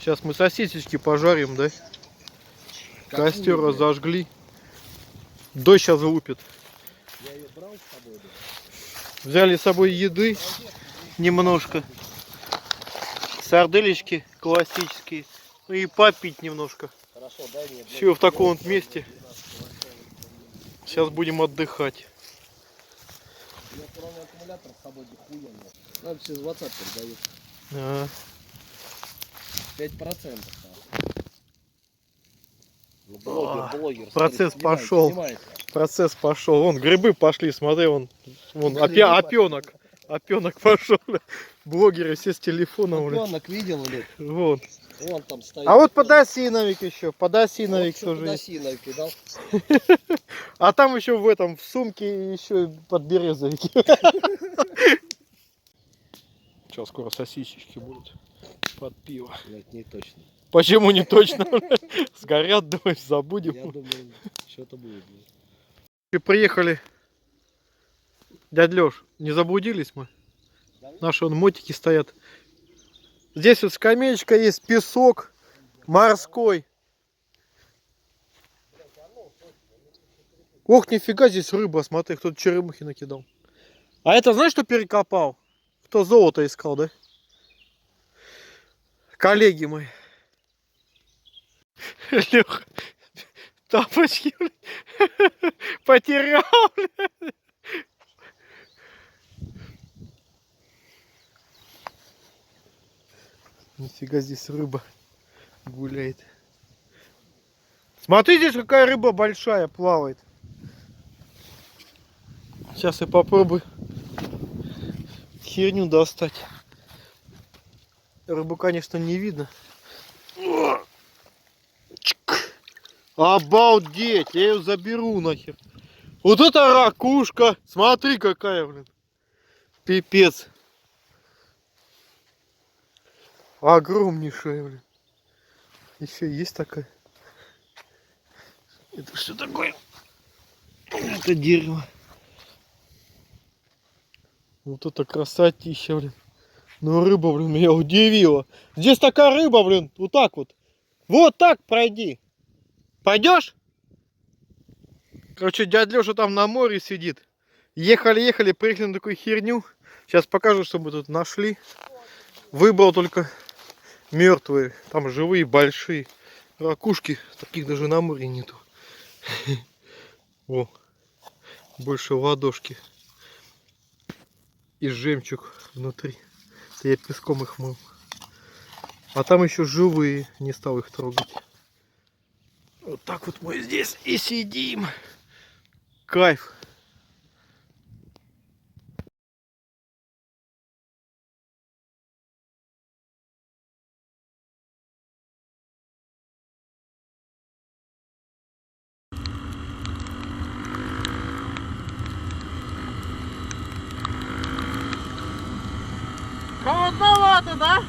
Сейчас мы сосисечки пожарим, да? Костер разожгли. Дождь сейчас лупит. Я ее брал с собой, да? Взяли с собой еды немножко. Сарделечки классические. Ну и попить немножко. Хорошо, дай мне. Все в таком вот месте. Сейчас будем отдыхать. Я кроме аккумулятора с собой дохуя нет. Нам через WhatsApp передают. 5%. Ну, блогер. Процесс смотри, пошел. снимайте. Процесс пошел. Вон грибы пошли, смотри, вон опенок. Опенок пошел. Блогеры все с телефоном. Опенок видел, или? Вот. Вон там стоит. А вот подосиновик еще. Подосиновик вот тоже есть. подосиновик видал. А там еще в сумке еще подберезовики. Сейчас скоро сосисечки будут под пиво. Но это не точно. Почему не точно? Сгорят, думаешь, забудем. Я думаю, что-то будет. И приехали. Дядь Лёш, не заблудились мы? Наши вон мотики стоят. Здесь вот скамеечка есть, песок морской. Ох, нифига, здесь рыба, смотри, кто-то черемухи накидал. А это знаешь, что перекопал? Кто золото искал, да? Коллеги мои. Леха, тапочки потерял. Нифига, здесь рыба гуляет. Смотри, здесь какая рыба большая плавает. Сейчас я попробую херню достать. Рыбу, конечно, не видно. Обалдеть, я ее заберу нахер. Вот это ракушка. Смотри, какая, блин. Пипец. Огромнейшая, блин. Еще есть такая. Это что такое? Это дерево. Вот это красотища, блин. Ну рыба, блин, меня удивила. Здесь такая рыба, блин, вот так вот. Вот так пройди. Пойдешь? Короче, дядя Леша там на море сидит. Ехали, приехали на такую херню. Сейчас покажу, что мы тут нашли. Выбрал только мертвые. Там живые, большие. Ракушки. Таких даже на море нету. О, больше ладошки. И жемчуг внутри. Это я песком их мыл. А там еще живые. Не стал их трогать. Вот так вот мы здесь и сидим. Кайф. Холодновато, да?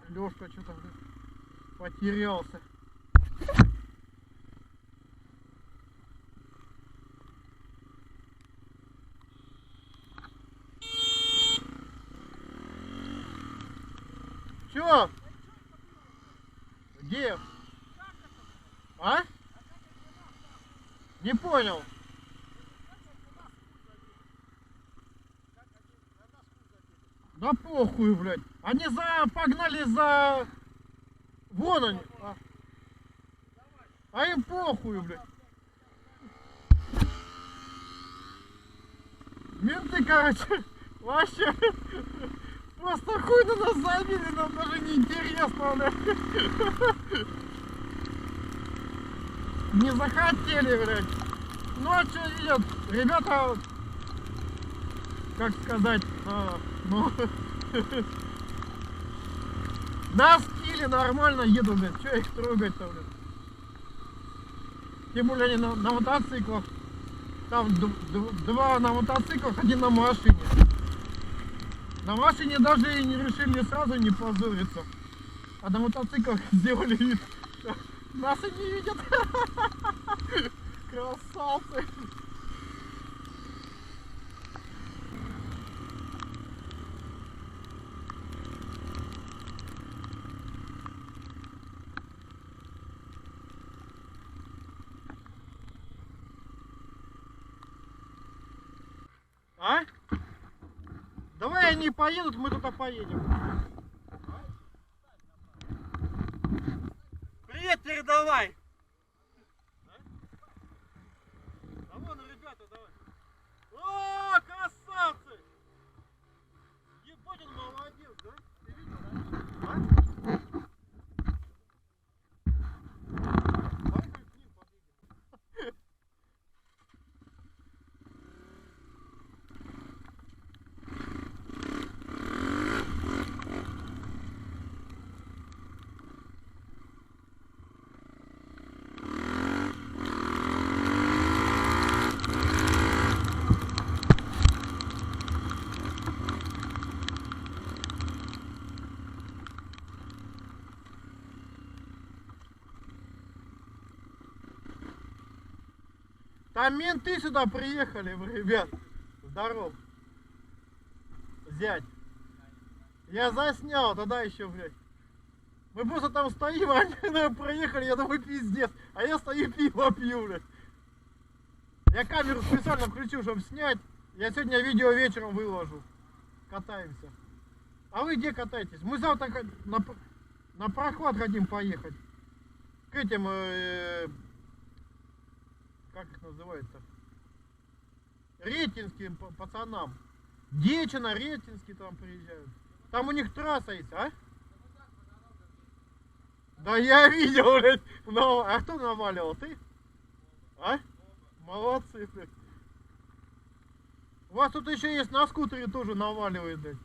Лёшка что-то потерялся. Чё? Где? А? Не понял. Да похуй, блядь. Они погнали за... Вон они. А им похуй, блядь. Менты, короче, вообще просто хуй на нас забили, нам даже не интересно, блядь. Не захотели, блядь. Ну а что идет? Ребята как сказать, ну, на стиле нормально еду, блядь, что их трогать-то, блядь. Тем более они на мотоциклах. Там два на мотоциклах, один на машине. На машине даже и не решили сразу не позориться. А на мотоциклах сделали вид, что нас и не видят. Красавцы. А? Давай они поедут, мы туда поедем. Привет передавай. А вон ребята, давай. О, красавцы! Ебать он молодец, да? Ты видел, да? А? Давай к ним подъедем. Там менты сюда приехали, ребят. Здоров. Зять. Я заснял тогда еще, блядь. Мы просто там стоим, они наверное, проехали, я думаю, пиздец. А я стою, пиво пью, блядь. Я камеру специально включил, чтобы снять. Я сегодня видео вечером выложу. Катаемся. А вы где катаетесь? Мы завтра на проход хотим поехать. К этим... как их называется? Ретинским пацанам. Дечина, Ретинский там приезжают. Там у них трасса есть, а? Да я видел, блядь. А кто наваливал? Ты? А? Молодцы, блядь. У вас тут еще есть на скутере тоже наваливает, блядь.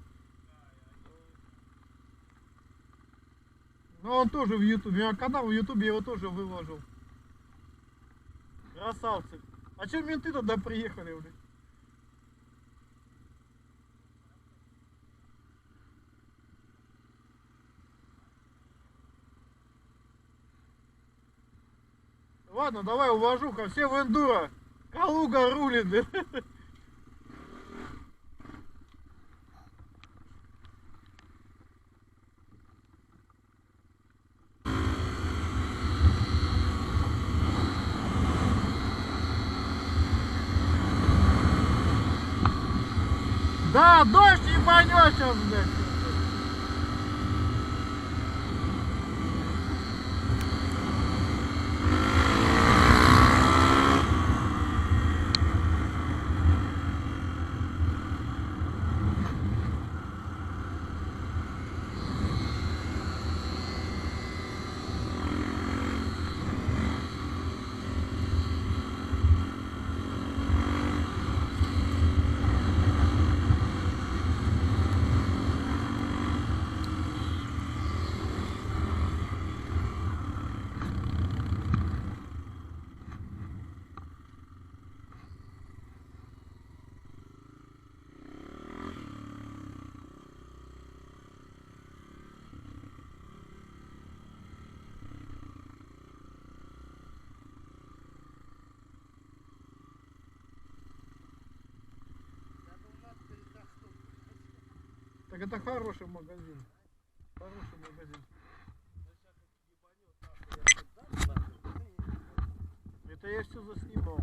Ну он тоже в ютубе. У меня канал в ютубе, его тоже выложил. Красавцы. А че менты туда приехали, блядь? Ладно, давай увожу-ка. Все в эндуро. Калуга рулит, блядь. Да, дождь ебанет сейчас, блядь. Так это хороший магазин. Хороший магазин. Это я все заснимал.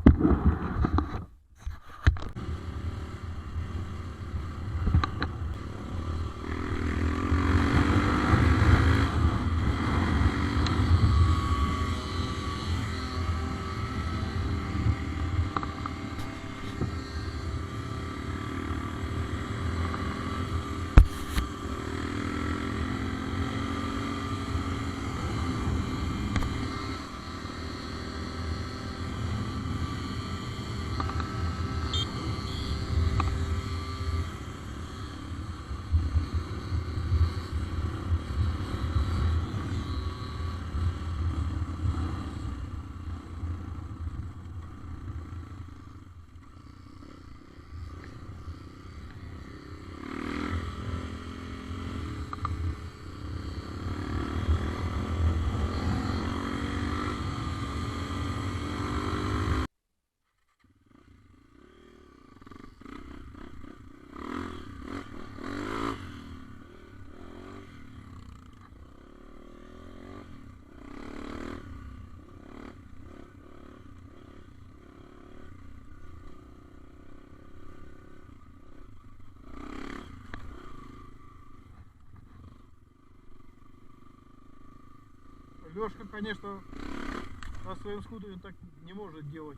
Лёшка, конечно, на своем скутере так не может делать.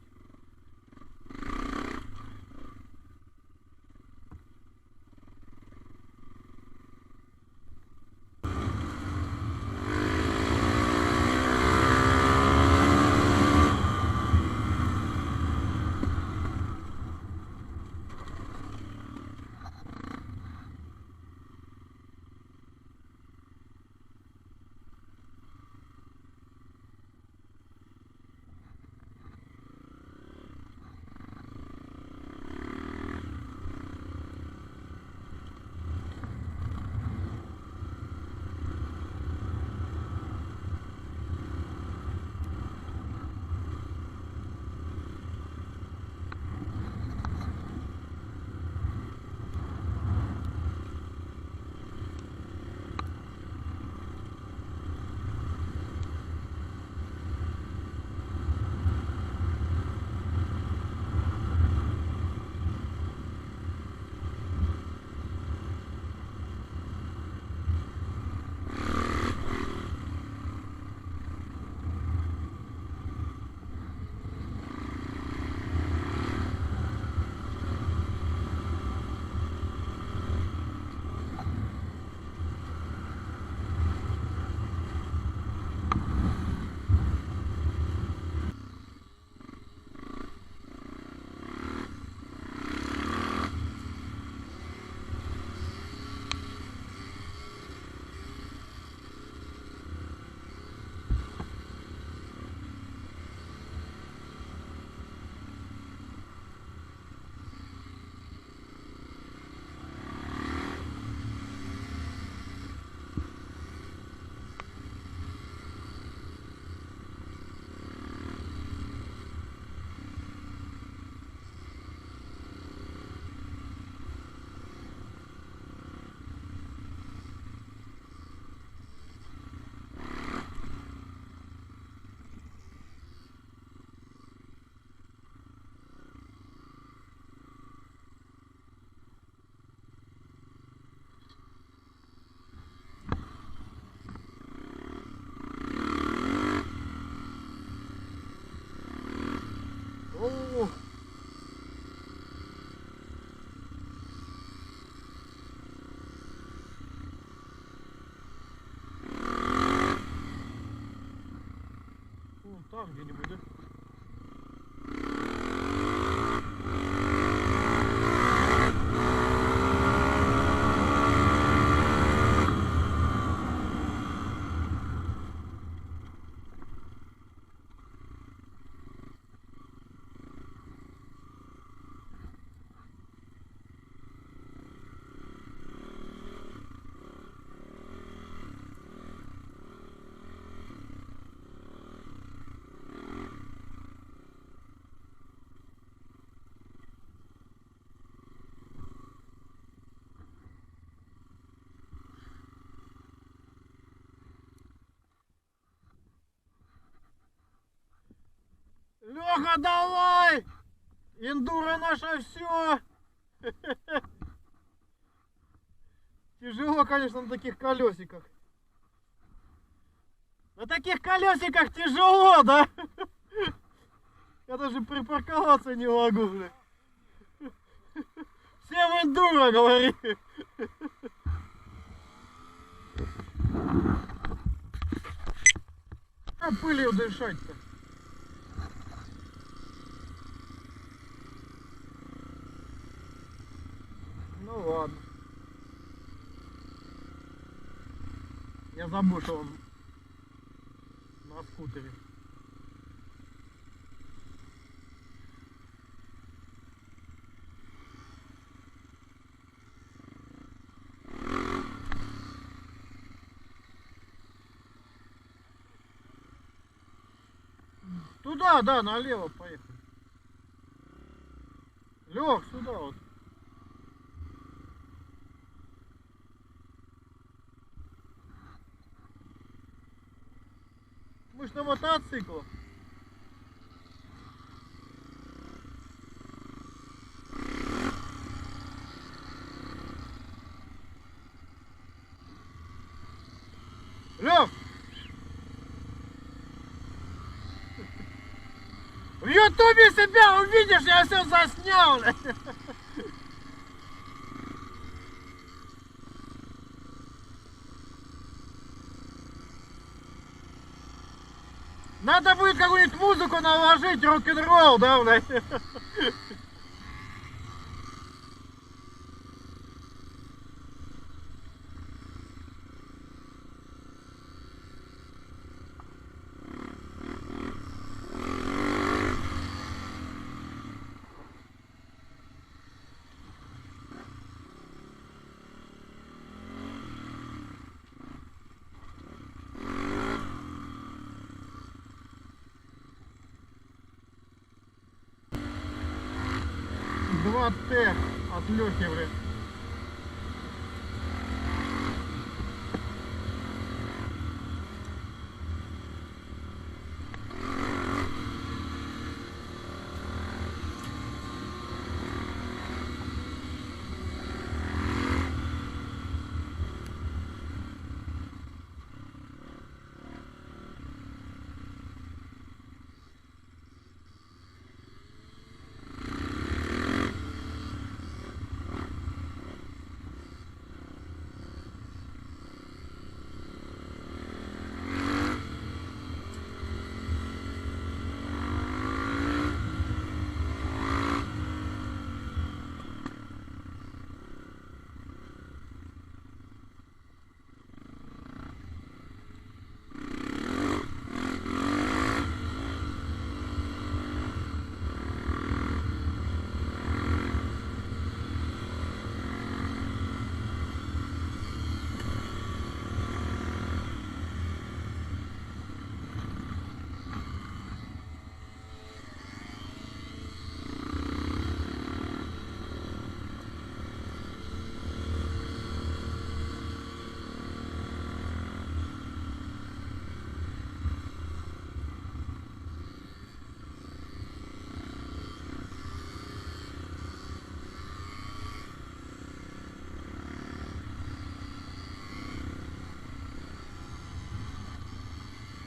О! Вон там где-нибудь, да? Леха, давай! Эндуро наше все! Тяжело, конечно, на таких колесиках. На таких колесиках тяжело, да? Я даже припарковаться не могу, бля. Всем эндуро, говори. А пылью дышать-то? Ну ладно. Я забыл, что он на скутере. Туда, да, налево поехали. Лех, сюда вот. Мы ж на мотоциклах. Лех! ютубе себя увидишь, я все заснял. Надо будет какую-нибудь музыку наложить, рок-н-ролл, да, блядь? Два Т от Лехи, блядь.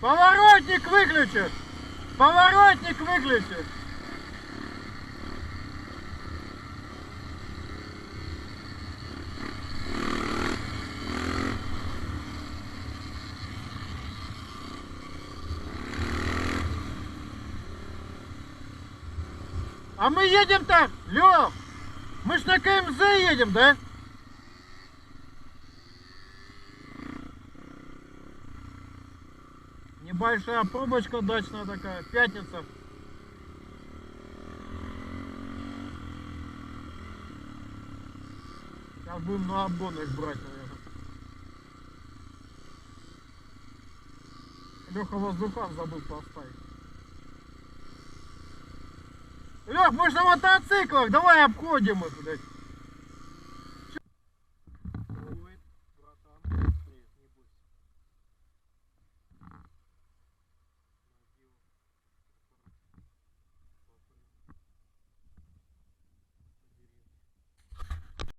Поворотник выключи! Поворотник выключи! А мы едем так, Лёх! Мы ж на КМЗ едем, да? Небольшая пробочка дачная такая, пятница. Сейчас будем на обгон их брать, наверное. Леха воздухан забыл поставить. Лех, мы же на мотоциклах, давай обходим их, блядь.